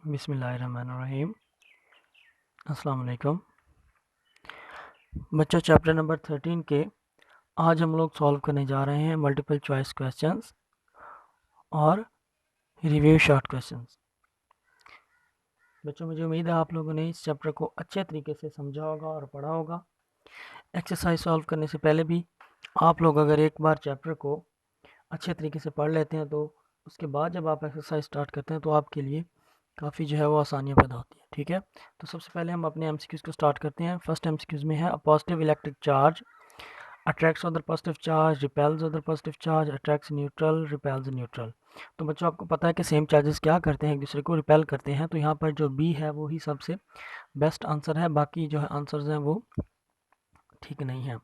बिस्मिल्लाहिर्रहमानिर्रहीम। अस्सलाम वालेकुम बच्चों, चैप्टर नंबर 13 के आज हम लोग सॉल्व करने जा रहे हैं मल्टीपल चॉइस क्वेश्चंस और रिव्यू शॉर्ट क्वेश्चंस। बच्चों, मुझे उम्मीद है आप लोगों ने इस चैप्टर को अच्छे तरीके से समझा होगा और पढ़ा होगा। एक्सरसाइज सॉल्व करने से पहले भी आप लोग अगर एक बार चैप्टर को अच्छे तरीके से पढ़ लेते हैं तो उसके बाद जब आप एक्सरसाइज स्टार्ट करते हैं तो आपके लिए काफ़ी जो है वो आसानियाँ पैदा होती हैं। ठीक है, तो सबसे पहले हम अपने एमसीक्यूज़ को स्टार्ट करते हैं। फर्स्ट एमसीक्यूज़ में है a positive electric charge attracts other positive charge, repels other positive charge, attracts neutral, repels neutral. तो बच्चों, आपको पता है कि सेम चार्जेस क्या करते हैं, एक दूसरे को रिपेल करते हैं। तो यहाँ पर जो बी है वो ही सबसे बेस्ट आंसर है, बाकी जो है आंसर्स हैं वो ठीक नहीं है।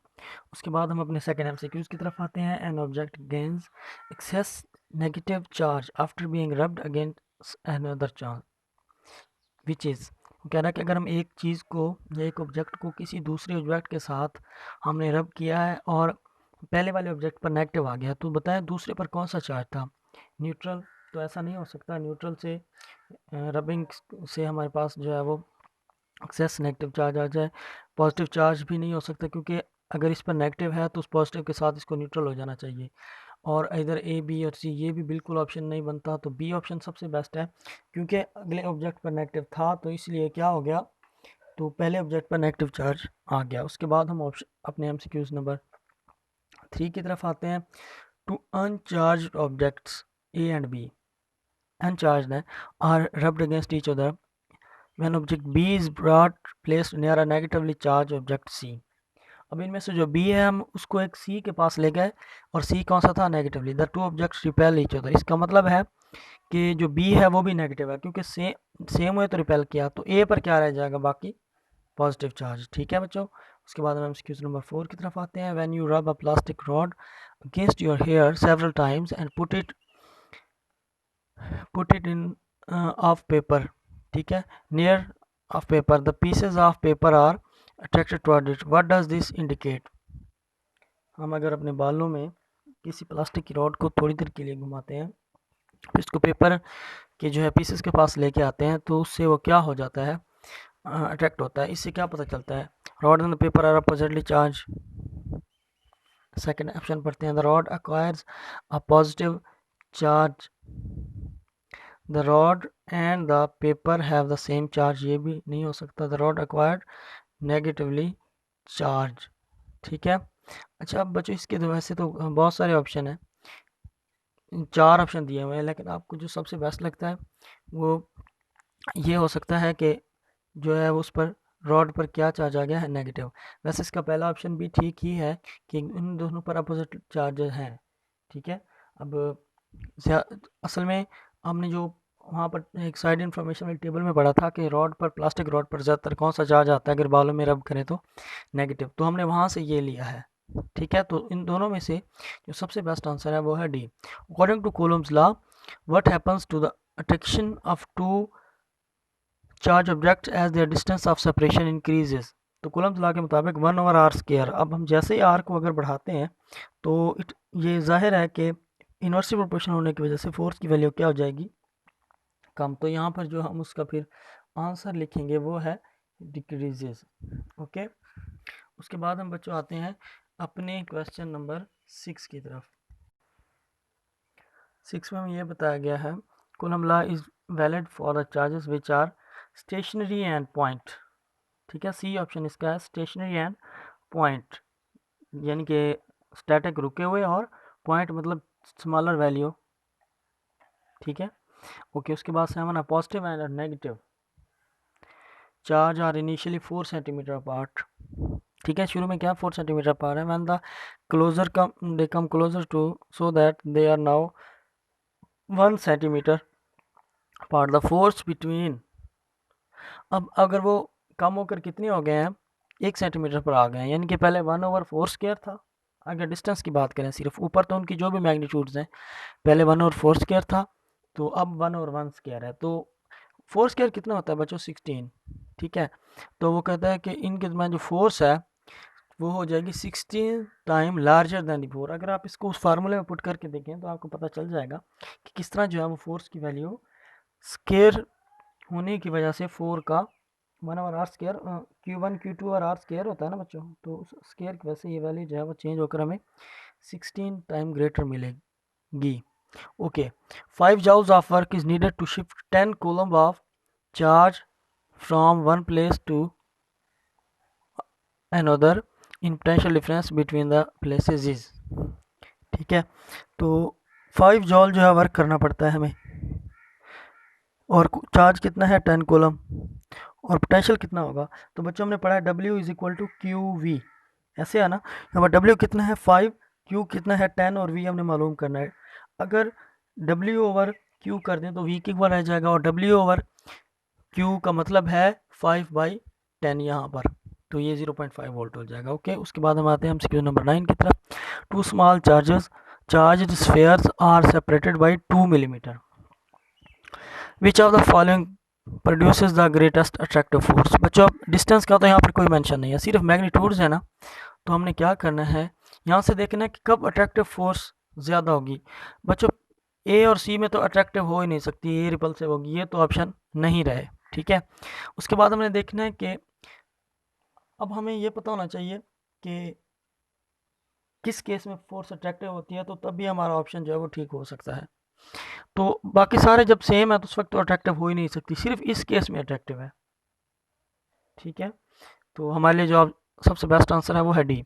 उसके बाद हम अपने सेकंड एमसीक्यूज की तरफ आते हैं। An object gains excess negative charge after being rubbed against another charge which is. कह रहा है कि अगर हम एक चीज़ को या एक ऑब्जेक्ट को किसी दूसरे ऑब्जेक्ट के साथ हमने रब किया है और पहले वाले ऑब्जेक्ट पर नेगेटिव आ गया, तो बताएं दूसरे पर कौन सा चार्ज था? न्यूट्रल। तो ऐसा नहीं हो सकता, न्यूट्रल से रबिंग से हमारे पास जो है वो एक्सेस नेगेटिव चार्ज आ जाए। पॉजिटिव चार्ज भी नहीं हो सकता क्योंकि अगर इस पर नेगेटिव है तो उस पॉजिटिव के साथ इसको न्यूट्रल हो जाना चाहिए। और इधर ए बी और सी ये भी बिल्कुल ऑप्शन नहीं बनता, तो बी ऑप्शन सबसे बेस्ट है क्योंकि अगले ऑब्जेक्ट पर नेगेटिव था तो इसलिए क्या हो गया, तो पहले ऑब्जेक्ट पर नेगेटिव चार्ज आ गया। उसके बाद हम ऑप्शन अपने एमसीक्यूज नंबर 3 की तरफ आते हैं। Two uncharge objects A and B uncharge है are rubbed against each other when object B is brought placed near a negatively charge object C. अब इनमें से जो बी है हम उसको एक सी के पास ले गए और सी कौन सा था? Negatively. The two objects repel each other. इसका मतलब है कि जो बी है वो भी नेगेटिव है क्योंकि सेम हुए तो रिपेल किया, तो ए पर क्या रह जाएगा? बाकी पॉजिटिव चार्ज। ठीक है बच्चों, उसके बाद हम एमसीक्यूज नंबर 4 की तरफ आते हैं। When you rub a plastic rod against your hair several times and put it in of paper, ठीक है, near of paper the pieces of paper are attracted toward it, what does this indicate? हम अगर अपने बालों में किसी plastic की rod को थोड़ी देर के लिए घुमाते हैं, फिर इसको पेपर के जो है पीसेस के पास लेके आते हैं, तो उससे वो क्या हो जाता है? अट्रैक्ट होता है। इससे क्या पता चलता है? Rod and the paper are oppositely charge. Second option पढ़ते हैं। The rod acquires a positive charge, the rod and the paper have the same charge. ये भी नहीं हो सकता, the rod acquired negatively charge. ठीक है। अच्छा, अब बच्चों इसके तो वैसे तो बहुत सारे ऑप्शन हैं, 4 ऑप्शन दिए हुए हैं, लेकिन आपको जो सबसे बेस्ट लगता है वो ये हो सकता है कि जो है उस पर रॉड पर क्या चार्ज आ गया है? नेगेटिव। वैसे इसका पहला ऑप्शन भी ठीक ही है कि इन दोनों पर अपोजिट चार्जेस हैं। ठीक है। अब असल में हमने जो वहाँ पर एक साइड इन्फॉर्मेशन वाली टेबल में पढ़ा था कि रॉड पर, प्लास्टिक रॉड पर ज़्यादातर कौन सा चार्ज आता है अगर बालों में रब करें तो? नेगेटिव। तो हमने वहाँ से ये लिया है। ठीक है, तो इन दोनों में से जो सबसे बेस्ट आंसर है वो है D. According to Coulomb's law what happens to the attraction of two charge object as their distance of separation increases. तो कूलम्स लॉ के मुताबिक 1/r²। अब हम जैसे ही आर को अगर बढ़ाते हैं तो ये जाहिर है कि इनवर्सली प्रोपोर्शनल होने की वजह से फोर्स की वैल्यू क्या हो जाएगी? कम। तो यहाँ पर जो हम उसका फिर आंसर लिखेंगे वो है डिक्रीजेस। ओके। उसके बाद हम बच्चों आते हैं अपने क्वेश्चन नंबर 6 की तरफ। 6 में हमें ये बताया गया है coulomb law is valid for the charges which are stationary and point. ठीक है, सी ऑप्शन इसका है, स्टेशनरी एंड पॉइंट, यानी कि स्टैटिक रुके हुए और पॉइंट मतलब स्मॉलर वैल्यू। ठीक है, ओके। उसके बाद 7 positive and negative charge are initially 4 centimeter apart. ठीक है, शुरू में क्या 4 सेंटीमीटर अपार्ट है, when the closer come they come closer to so that they are now 1 centimeter apart the force between. अब अगर वो कम होकर कितने हो गए हैं? 1 सेंटीमीटर पर आ गए हैं, यानी कि पहले 1/4² था। अगर डिस्टेंस की बात करें सिर्फ, ऊपर तो उनकी जो भी मैग्नीट्यूड्स हैं, पहले 1/4² था, तो अब 1/1² है। तो 4² कितना होता है बच्चों? 16। ठीक है, तो वो कहता है कि इनके दरमियान जो फोर्स है वो हो जाएगी 16 टाइम लार्जर दैन दी 4। अगर आप इसको उस फार्मूले में पुट करके देखें तो आपको पता चल जाएगा कि किस तरह जो है वो फोर्स की वैल्यू स्केयर होने की वजह से 4 का 1/r², Q1 Q2 और r² होता है ना बच्चों, तो उस स्क्वायर की वजह से ये वैल्यू जो है वो चेंज होकर हमें 16 टाइम ग्रेटर मिलेगी। Okay, 5 joules of work is needed to shift 10 coulomb of charge from one place to another in potential difference between the places is। ठीक है, तो 5 जॉल जो है वर्क करना पड़ता है हमें, और चार्ज कितना है 10 कूलम, और पोटेंशियल कितना होगा। तो बच्चों हमने पढ़ा है W is equal to Q V, ऐसे है ना। यहाँ पर W कितना है 5, Q कितना है 10 और V हमने मालूम करना है। अगर W ओवर Q कर दें तो V की इक्वल रह जाएगा, और W ओवर Q का मतलब है 5/10 यहाँ पर, तो ये 0.5 वोल्ट हो जाएगा। ओके, उसके बाद हम आते हैं MCQ नंबर 9 की तरफ। 2 small charged spheres are separated by 2 millimeter, which of the following produces the greatest attractive force. बच्चों डिस्टेंस का तो यहाँ पर कोई मेंशन नहीं है, सिर्फ मैग्नीट्यूड्स है ना। तो हमने क्या करना है, यहाँ से देखना है कि कब अट्रैक्टिव फोर्स ज़्यादा होगी। बच्चों ए और सी में तो अट्रैक्टिव हो ही नहीं सकती, ये रिपल्सिव होगी, ये तो ऑप्शन नहीं रहे। ठीक है, उसके बाद हमने देखना है कि अब हमें ये पता होना चाहिए कि किस केस में फोर्स अट्रैक्टिव होती है, तो तब भी हमारा ऑप्शन जो है वो ठीक हो सकता है। तो बाकी सारे जब सेम है तो उस वक्त तो अट्रैक्टिव हो ही नहीं सकती, सिर्फ इस केस में अट्रैक्टिव है। ठीक है, तो हमारे लिए जो सबसे बेस्ट आंसर है वो है डी,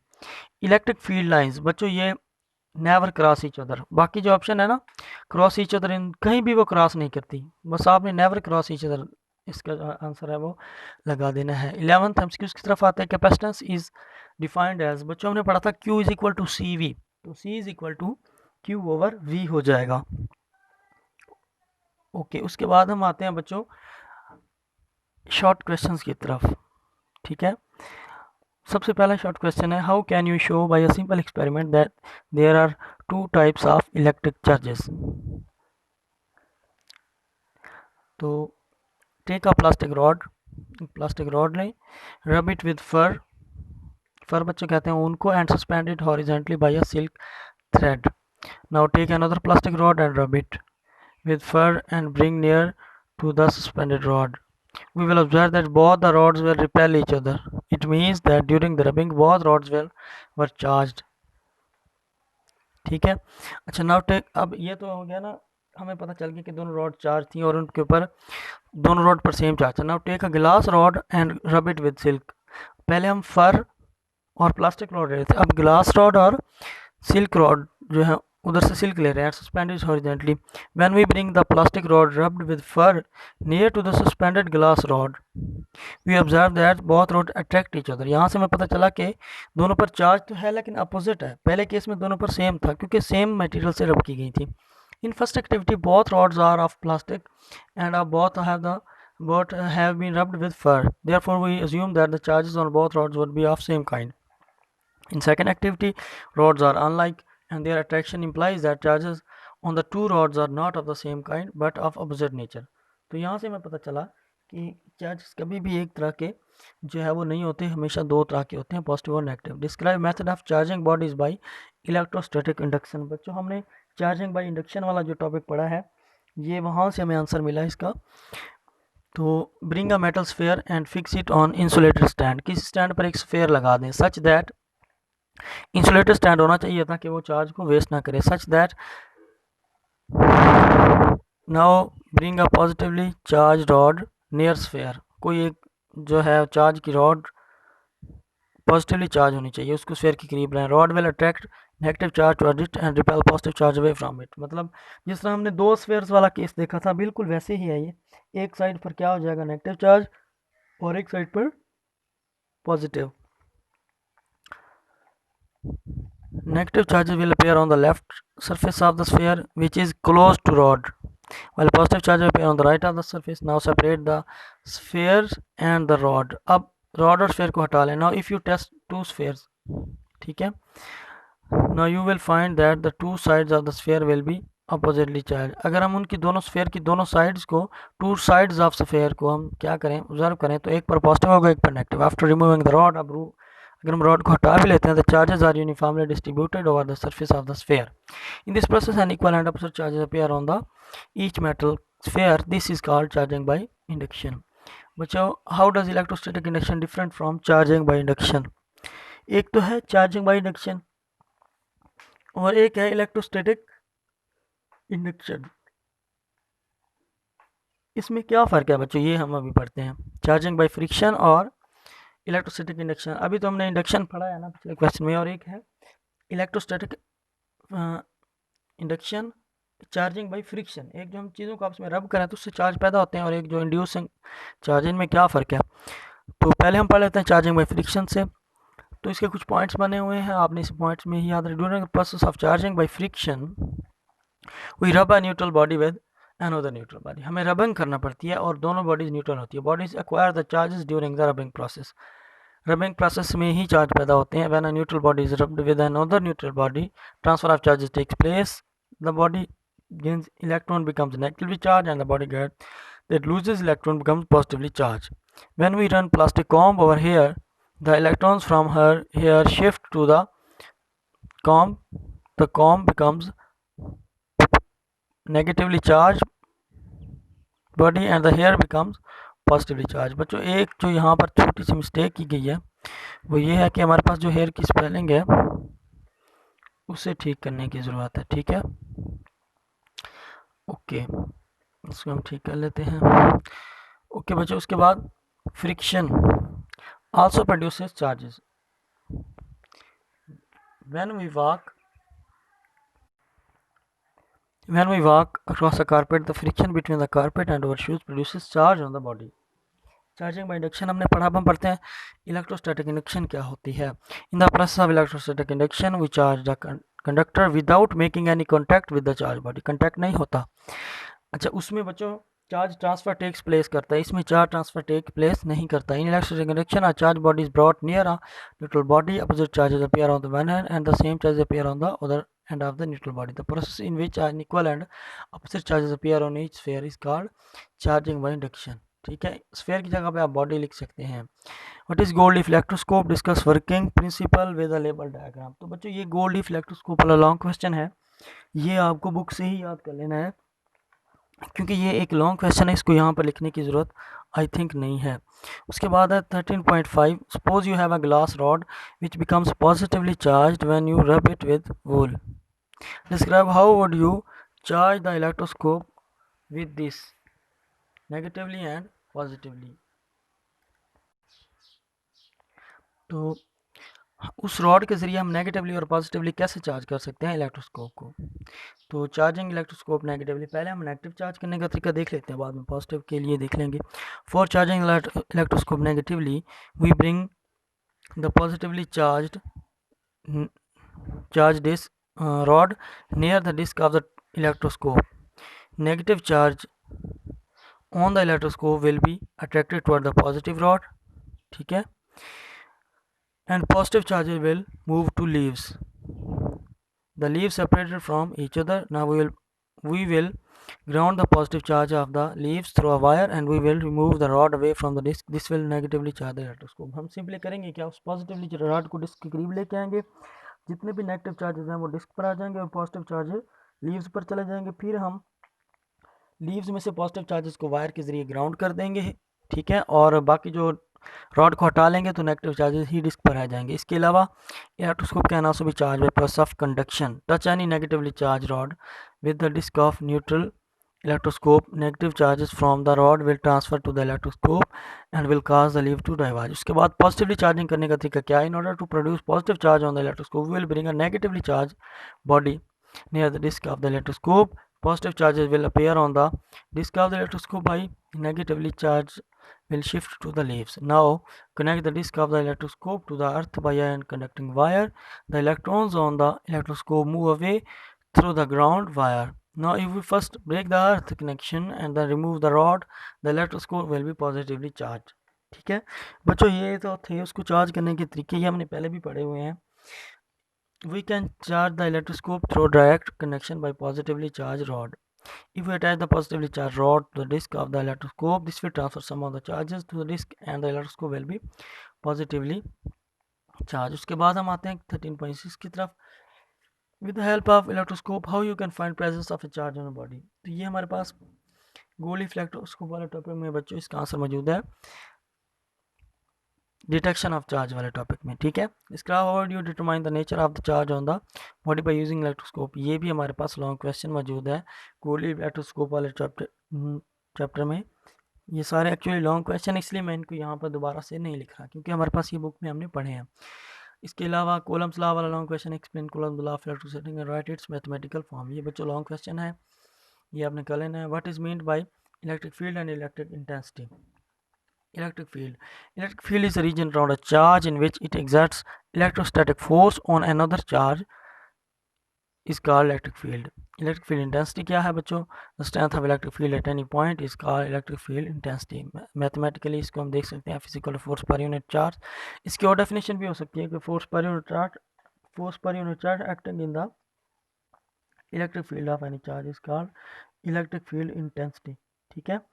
इलेक्ट्रिक फील्ड लाइंस। बच्चों ये नेवर क्रॉस ईच अदर, बाकी जो ऑप्शन है ना क्रॉस ईच अदर, इन कहीं भी वो क्रॉस नहीं करती, बस आपने नेवर क्रॉस ईच अदर इसका जो आंसर है वो लगा देना है। 11th एमसीक्यू की तरफ आते हैं। कैपेसिटेंस इज डिफाइंड एज, बच्चों हमने पढ़ा था Q is equal to C V, तो C is equal to Q over V हो जाएगा। ओके, उसके बाद हम आते हैं बच्चों शॉर्ट क्वेश्चंस की तरफ। ठीक है, सबसे पहला शॉर्ट क्वेश्चन है, how can you show by a simple experiment that there are 2 types of electric charges. तो टेक अ प्लास्टिक रॉड लें, रब इट विद फर बच्चों कहते हैं उनको, and suspend it horizontally by a silk thread. Now take another plastic rod and rub it with fur and bring near to the suspended rod. We will observe that both the rods will repel each other. It means that during the rubbing both rods were charged. ठीक है, अच्छा now take, अब ये तो हो गया ना, हमें पता चल गया कि दोनों रॉड चार्ज थी और उनके ऊपर दोनों रॉड पर सेम चार्ज था। Now take a glass rod and rub it with silk. पहले हम फर और प्लास्टिक रॉड ले रहे थे, अब ग्लास रॉड और सिल्क रॉड जो है उधर से सिल्क ले रहे हैं, suspended horizontally. When we bring the plastic rod rubbed with fur near to the suspended glass rod, we observe that both rods attract each other. यहाँ से हमें पता चला कि दोनों पर चार्ज तो है लेकिन अपोजिट है। पहले केस में दोनों पर सेम था क्योंकि सेम मटेरियल से रब की गई थी। In first activity both rods are of plastic and both have been rubbed with fur. Therefore we assume that the charges on both rods would be of same kind. In second activity, rods are unlike and their attraction implies that charges on the two rods are not of the same kind but of opposite nature. तो यहाँ से हमें पता चला कि charges कभी भी एक तरह के जो है वो नहीं होते, हमेशा दो तरह के होते हैं, पॉजिटिव और negative. Describe method of charging bodies by electrostatic induction. बच्चों हमने चार्जिंग बाय इंडक्शन वाला जो टॉपिक पढ़ा है, ये वहाँ से हमें आंसर मिला इसका। तो bring a metal sphere and fix it on insulated stand, किसी स्टैंड पर एक स्फेयर लगा दें सच दैट, इंसुलेटर स्टैंड होना चाहिए ताकि वो चार्ज को वेस्ट ना करे, such that now bring a positively charge rod near sphere, कोई एक जो है चार्ज की रॉड पॉजिटिवली चार्ज होनी चाहिए, उसको स्फेयर के करीब लाएं। Rod will attract negative charge towards it and repel positive charge away from it. मतलब जिस तरह हमने दो स्फेयर्स वाला केस देखा था बिल्कुल वैसे ही है ये, एक साइड पर क्या हो जाएगा नेगेटिव चार्ज और एक साइड पर positive. Negative charges will appear on the left surface of the sphere which is close to rod, while positive charges appear on the right of the surface. Now separate the spheres and the rod. अब rod और sphere को हटा लें। Now if you test two spheres, ठीक है, now you will find that the two sides of the sphere will be oppositely charged. अगर हम उनकी दोनों sphere की दोनों sides को, two sides of sphere को हम क्या करें, ऑब्जर्व करें, तो एक पर पॉजिटिव होगा एक पर negative. After removing the rod, अब अगर हम रॉड को हटा भी लेते हैं, the charges are uniformly distributed over the surface of the sphere. In this process an equal and opposite charges appear on the each metal sphere, this is called charging by induction. बच्चों, how does electrostatic induction different from charging by induction? एक तो है charging by induction और एक है electrostatic induction. इसमें क्या फ़र्क है बच्चों, ये हम अभी पढ़ते हैं। चार्जिंग बाय फ्रिक्शन और इलेक्ट्रोस्टैटिक इंडक्शन, अभी तो हमने इंडक्शन पढ़ा है ना पिछले क्वेश्चन में, और एक है electrostatic induction charging by friction. एक जो हम चीज़ों को आपस में रब करें तो उससे चार्ज पैदा होते हैं, और एक जो इंड्यूसिंग चार्ज, इनमें क्या फ़र्क है। तो पहले हम पढ़ लेते हैं चार्जिंग बाय फ्रिक्शन से। तो इसके कुछ पॉइंट्स बने हुए हैं, आपने इस पॉइंट्स में ही याद रखें। During the process of charging by friction we rub a neutral body with another neutral body. हमें रबिंग करना पड़ती है और दोनों बॉडीज न्यूट्रल होती है। Bodies acquire the charges during the rubbing process. Rubbing process में ही चार्ज पैदा होते हैं। When a neutral body is rubbed with another neutral body, transfer of charges takes place. The body gains electron becomes negatively charged and the body that loses electron becomes positively charged. When we run plastic comb over here, the electrons from her hair shift to the comb. The comb becomes negatively charged body and the hair becomes positively charged. बच्चों, एक जो यहाँ पर छोटी सी mistake की गई है वो ये है कि हमारे पास जो हेयर की स्पेलिंग है उसे ठीक करने की ज़रूरत है। ठीक है, ओके, इसको हम ठीक कर लेते हैं। ओके बच्चों, उसके बाद friction also produces charges. When we walk across a carpet, the friction between the carpet and our shoes produces charge on the body. Charging by induction हमने पढ़ा, अब हम पढ़ते हैं इलेक्ट्रोस्टैटिक इंडक्शन क्या होती है। In the process of electrostatic induction we charge the conductor without making any contact with the charge body. Contact नहीं होता। अच्छा, उसमें बच्चों चार्ज ट्रांसफर टेक्स प्लेस करता है, इसमें चार्ज ट्रांसफर टेक प्लेस नहीं करता। इन electrostatic induction a charge body is brought near a neutral body, opposite charges appear on the one hand and the same charges appear on the other end of the neutral body. The process in which an equal and opposite charges appear on each sphere is called charging by induction. ठीक है, sphere की जगह पे आप body लिख सकते हैं। What is gold leaf electroscope, discuss working principle with a label diagram. तो बच्चों, ये गोल्ड लीफ इलेक्ट्रोस्कोप वाला लॉन्ग क्वेश्चन है, ये आपको बुक से ही याद कर लेना है, क्योंकि ये एक लॉन्ग क्वेश्चन है, इसको यहाँ पर लिखने की ज़रूरत आई थिंक नहीं है। उसके बाद है 13.5, suppose you have a glass rod which becomes positively charged when you रब it with wool. Describe how would you charge the electroscope with this negatively and positively. तो उस रॉड के ज़रिए हम नेगेटिवली और पॉजिटिवली कैसे चार्ज कर सकते हैं इलेक्ट्रोस्कोप को। तो चार्जिंग इलेक्ट्रोस्कोप नेगेटिवली, पहले हम नेगेटिव चार्ज करने का तरीका देख लेते हैं, बाद में पॉजिटिव के लिए देख लेंगे। For charging electroscope negatively we bring the positively charge disc rod near the disc of the electroscope. Negative charge on the electroscope will be attracted toward the positive rod. ठीक है, and positive charges will move to leaves. The leaves separated from each other. Now we will ground the positive charge of the leaves through a wire and we will remove the rod away from the disc. This will negatively charge the electroscope. हम simply करेंगे क्या, उस positively rod को disc के करीब लेके आएंगे, जितने भी नेगेटिव चार्जेस हैं वो डिस्क पर आ जाएंगे और पॉजिटिव चार्जेस लीव्स पर चले जाएंगे। फिर हम लीव्स में से पॉजिटिव चार्जेस को वायर के ज़रिए ग्राउंड कर देंगे। ठीक है, और बाकी जो रॉड को हटा लेंगे तो नेगेटिव चार्जेस ही डिस्क पर आ जाएंगे। इसके अलावा electroscope can also be charge by process of conduction. Touch any negatively charge rod with the disc of neutral electroscope. Negative charges from the rod will transfer to the electroscope and will cause the leaf to diverge. उसके बाद positively charging करने का तरीका क्या है। In order to produce positive charge on the electroscope, we will bring a negatively charged body near the disc of the electroscope. Positive charges will appear on the disc of the electroscope by negatively charged will shift to the leaves. Now connect the disc of the electroscope to the earth by a conducting wire. The electrons on the electroscope move away through the ground wire. Now if we first break the earth connection and then remove the rod, the electroscope will be positively charged. ठीक है बच्चों, ये तो थे उसको charge करने के तरीके, ये हमने पहले भी पढ़े हुए हैं। We can charge the electroscope through direct connection by positively charged rod. If we attach the positively charged rod to the disc of the electroscope, this will transfer some of the charges to the disc and the electroscope will be positively charged. उसके बाद हम आते हैं 13.6 की तरफ। With the help of electroscope, how you can find presence of a charge on a body. तो ये हमारे पास गोली फ्लैक्टोस्कोप वाले टॉपिक में बच्चों इसका आंसर मौजूद है डिटेक्शन ऑफ चार्ज वाले टॉपिक में, ठीक है। इसके अलावा how do you determine the nature of the charge on the body by using electroscope, ये भी हमारे पास लॉन्ग क्वेश्चन मौजूद है गोली इलेक्ट्रोस्कोप वाले चैप्टर में। ये सारे एक्चुअली लॉन्ग क्वेश्चन, इसलिए मैं इनको यहाँ पर दोबारा से नहीं लिख रहा क्योंकि हमारे पास ये बुक में हमने पढ़े हैं। इसके अलावा कोलम्स लॉ वाला long question, explain Coulomb's law of electricity and right it's mathematical form, ये बच्चों लॉन्ग क्वेश्चन है, ये आपने कर लेना है। What is meant by electric field and electric intensity. Electric field is a region around a charge in which it exerts electrostatic force on another charge is called electric field. Electric field intensity क्या है बच्चों? The strength of electric field at any point is called electric field intensity. Mathematically इसको हम देख सकते हैं physical force per unit charge. इसकी और definition भी हो सकती है कि force per unit charge acting in the electric field of any charge is called electric field intensity. ठीक है।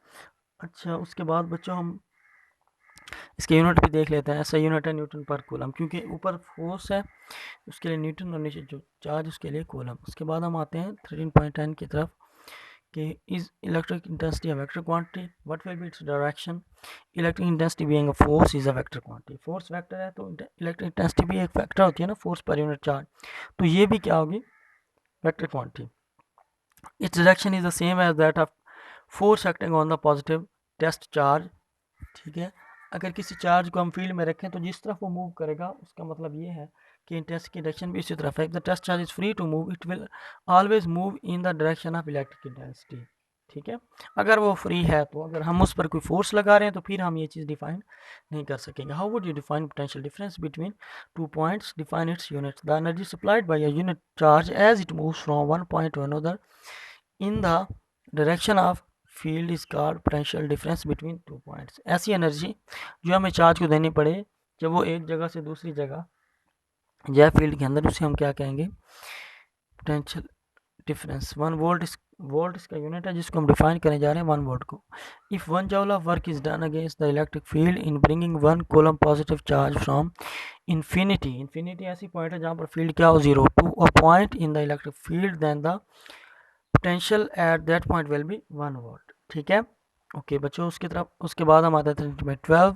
अच्छा, उसके बाद बच्चों हम इसके यूनिट भी देख लेते हैं। ऐसा यूनिट है न्यूटन पर कूलम, क्योंकि ऊपर फोर्स है उसके लिए न्यूटन और नीचे जो चार्ज उसके लिए कूलम। उसके बाद हम आते हैं 13.10 की तरफ कि is electric intensity a vector quantity, what will be its direction. Electric intensity being a force is a vector quantity, force vector है तो इलेक्ट्रिक इंटेंसिटी भी एक वेक्टर होती है ना, फोर्स पर यूनिट चार्ज, तो ये भी क्या होगी, vector quantity. Its direction is the same as that of force acting on the positive test charge. ठीक है, अगर किसी चार्ज को हम फील्ड में रखें तो जिस तरफ वो मूव करेगा उसका मतलब ये है कि टेस्ट की डायरेक्शन भी इसी तरफ है। If the test charge is free to move it will always move in the direction of electric intensity. ठीक है, अगर वो फ्री है तो अगर हम उस पर कोई फोर्स लगा रहे हैं तो फिर हम ये चीज़ डिफाइन नहीं कर सकेंगे। How would you define potential difference between two points, define its units. The energy supplied by a unit charge as it moves from one point to another in the direction of field is called potential difference between two points. ऐसी energy जो हमें charge को देनी पड़े जब वो एक जगह से दूसरी जगह जाए फील्ड के अंदर, उसे हम क्या कहेंगे, पोटेंशियल डिफरेंस। वोल्ट इसका यूनिट है जिसको हम डिफाइन करने जा रहे हैं 1 वोल्ट को। If 1 joule of work is done against the electric field in bringing 1 coulomb positive charge from infinity ऐसी पॉइंट है जहाँ पर फील्ड क्या हो, 0 to a point in the electric field, then the potential at that point will be 1 volt. ठीक है, okay बच्चों, उसके बाद हम आते हैं 12,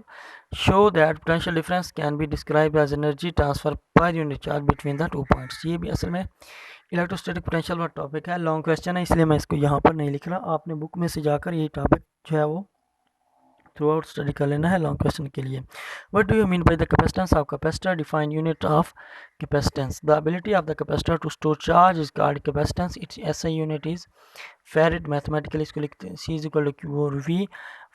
show that potential difference can be describe as energy transfer per unit charge between the two points. ये भी असल में इलेक्ट्रोस्टैटिक पोटेंशियल वाला टॉपिक है, लॉन्ग क्वेश्चन है, इसलिए मैं इसको यहाँ पर नहीं लिख रहा। आपने बुक में से जाकर ये टॉपिक जो है वो थ्रू आउट स्टडी कर लेना है लॉन्ग क्वेश्चन के लिए। What do you mean by the capacitance of capacitor, define unit of capacitance. The ability of the capacitor to store charge is called capacitance, its SI unit is farad. Mathematically इसको लिखते हैं C is equal to Q और V.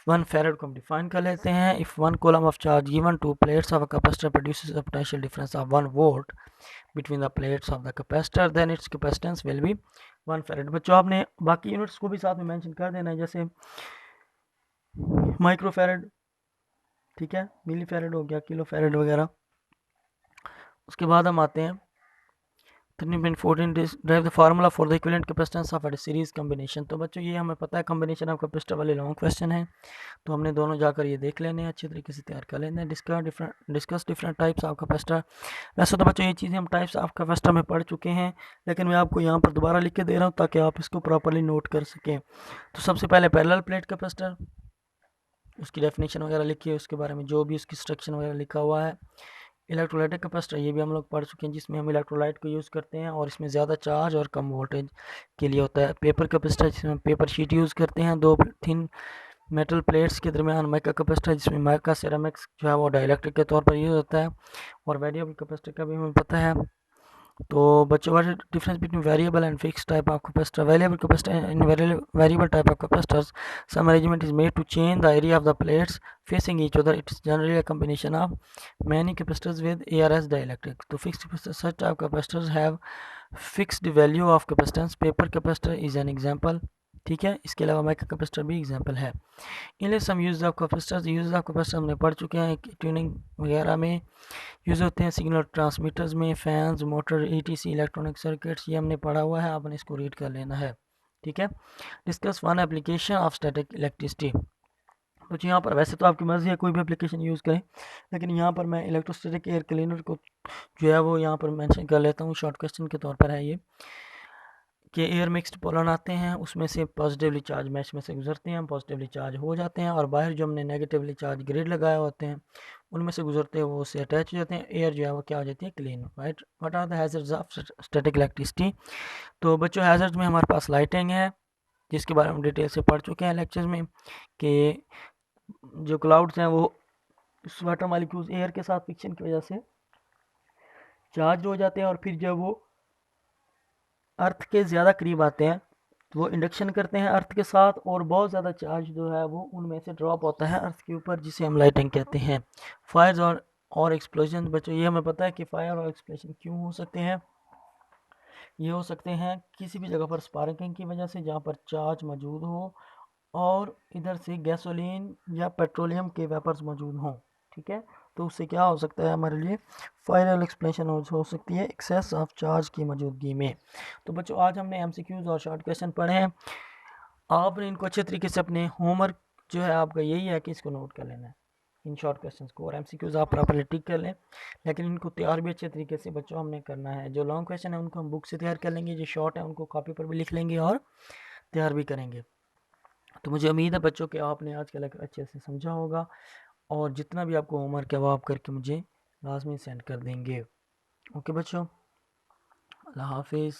1 farad को हम define कर लेते हैं। If 1 coulomb of charge given to plates of a capacitor produces a potential difference of 1 volt between the plates of the capacitor, then its capacitance will be 1 farad. बच्चों आपने बाकी units को भी साथ में मेंशन कर देना है, जैसे माइक्रोफैरेड, ठीक है, मिली फैरेड हो गया, किलो फैरेड वगैरह। उसके बाद हम आते हैं 13.14 drive the formula for the equivalent capacitance of a series combination. तो बच्चों ये हमें पता है कॉम्बिनेशन ऑफ कैपेसिटर वाले लॉन्ग क्वेश्चन है, तो हमने दोनों जाकर ये देख लेने हैं, अच्छे तरीके से तैयार कर लेने हैं। Discuss different types of capacitor. वैसे तो बच्चों ये चीज़ें हम टाइप्स ऑफ कैपेसिटर में पढ़ चुके हैं, लेकिन मैं आपको यहाँ पर दोबारा लिख के दे रहा हूँ ताकि आप इसको प्रॉपरली नोट कर सकें। तो सबसे पहले पैरेलल प्लेट कैपेसिटर, उसकी डेफिनेशन वगैरह लिखी है, उसके बारे में जो भी उसकी स्ट्रक्चर वगैरह लिखा हुआ है। इलेक्ट्रोलाइटिक कैपेसिटर, ये भी हम लोग पढ़ चुके हैं, जिसमें हम इलेक्ट्रोलाइट को यूज़ करते हैं और इसमें ज़्यादा चार्ज और कम वोल्टेज के लिए होता है। पेपर कैपेसिटर, जिसमें हम पेपर शीट यूज़ करते हैं, दो थिन मेटल प्लेट्स के दरमियान। माइका कैपेसिटर, जिसमें माइका सेरामिक्स जो है वो डाइलेक्ट्रिक के तौर पर यूज़ होता है। और वेरिएबल कैपेसिटर का भी हमें पता है। तो बच्चों, what is difference between variable and fixed type of capacitor. Variable capacitor in variable type of capacitors some arrangement is made to change the area of the plates facing each other. It is generally a combination of many capacitors with ARS dielectric. तो fixed capacitor, such type capacitors have fixed value of capacitance. Paper capacitor is an example. ठीक है, इसके अलावा micro capacitor भी example है। इनले some use of capacitors, use of capacitor हमने पढ़ चुके हैं, ट्यूनिंग वगैरह में यूज़ होते हैं, सिग्नल ट्रांसमीटर्स में, fans, motor, etc, electronic circuits, ये हमने पढ़ा हुआ है, आपने इसको रीड कर लेना है। ठीक है, discuss one application of static electricity. तो यहाँ पर वैसे तो आपकी मर्ज़ी है कोई भी एप्लीकेशन यूज़ करें, लेकिन यहाँ पर मैं इलेक्ट्रोस्टैटिक एयर क्लीनर को जो है वो यहाँ पर मेंशन कर लेता हूँ, शॉर्ट क्वेश्चन के तौर पर है ये कि एयर मिक्स्ड पोलन आते हैं, उसमें से पॉजिटिवली चार्ज मैश में से गुजरते हैं, पॉजिटिवली चार्ज हो जाते हैं, और बाहर जो हमने नेगेटिवली चार्ज ग्रिड लगाए होते हैं उनमें से गुजरते हैं, वो उससे अटैच हो जाते हैं। एयर जो है वो क्या हो जाती है, clean. Right, what are the hazards of static electricity. तो बच्चों हैजर्ड्स में हमारे पास लाइटिंग है, जिसके बारे में हम डिटेल से पढ़ चुके हैं लेक्चर में, कि जो क्लाउड्स हैं वो वाटर मालिक्यूल्स एयर के साथ फ्रिक्शन की वजह से चार्ज हो जाते हैं, और फिर जब वो अर्थ के ज़्यादा करीब आते हैं तो वो इंडक्शन करते हैं अर्थ के साथ, और बहुत ज़्यादा चार्ज जो है वो उनमें से ड्रॉप होता है अर्थ के ऊपर, जिसे हम लाइटिंग कहते हैं। फायर्स और एक्सप्लोजन, बच्चों ये हमें पता है कि फायर और एक्सप्लोजन क्यों हो सकते हैं। ये हो सकते हैं किसी भी जगह पर स्पार्किंग की वजह से, जहाँ पर चार्ज मौजूद हो और इधर से गैसोलीन या पेट्रोलियम के वेपर्स मौजूद हों। ठीक है, तो उससे क्या हो सकता है, हमारे लिए फायरल एक्सप्लोजन हो सकती है एक्सेस ऑफ चार्ज की मौजूदगी में। तो बच्चों आज हमने एमसीक्यूज और शॉर्ट क्वेश्चन पढ़े हैं। आपने इनको अच्छे तरीके से अपने होमवर्क जो है आपका यही है कि इसको नोट कर लेना है, इन शॉर्ट क्वेश्चंस को, और एमसीक्यूज आप प्रॉपर्ली टिक कर लें। लेकिन इनको तैयार भी अच्छे तरीके से बच्चों हमने करना है। जो लॉन्ग क्वेश्चन है उनको हम बुक से तैयार कर लेंगे, जो शॉर्ट है उनको कॉपी पर भी लिख लेंगे और तैयार भी करेंगे। तो मुझे उम्मीद है बच्चों कि आपने आज का लेक्चर अच्छे से समझा होगा, और जितना भी आपको होमवर्क है वो आप करके मुझे लाजमी सेंड कर देंगे। ओके बच्चों, अल्लाह हाफिज़।